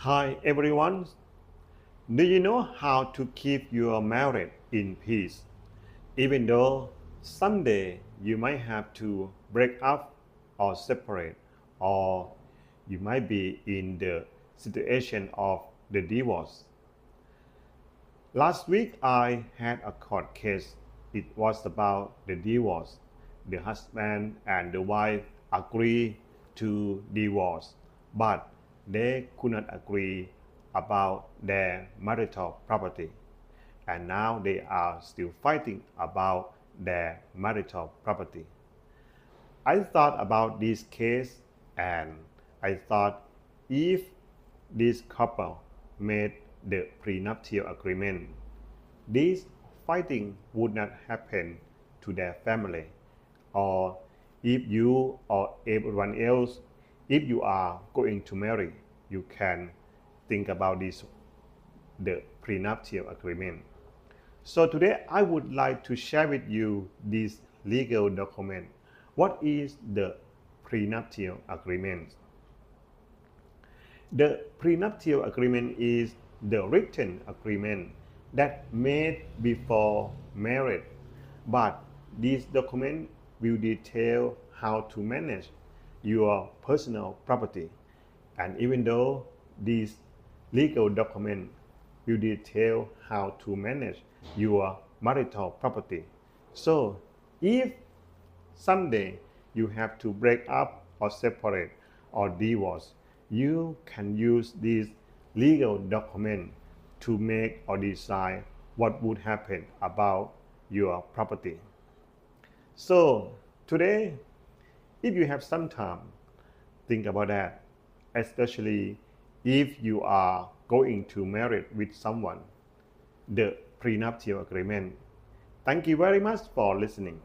Hi everyone. Do you know how to keep your marriage in peace? Even though someday you might have to break up or separate, or you might be in the situation of the divorce. Last week I had a court case. It was about the divorce. The husband and the wife agreed to divorce, but they could not agree about their marital property. And now they are still fighting about their marital property. I thought about this case and I thought if this couple made the prenuptial agreement, this fighting would not happen to their family. Or if you or everyone else, if you are going to marry, you can think about this, the prenuptial agreement. So today I would like to share with you this legal document. What is the prenuptial agreement? The prenuptial agreement is the written agreement that made before marriage, but this document will detail how to manage your personal property. And even though this legal document will detail how to manage your marital property. So if someday you have to break up or separate or divorce, you can use this legal document to make or decide what would happen about your property. So today, if you have some time, think about that, especially if you are going to marry with someone, the prenuptial agreement. Thank you very much for listening.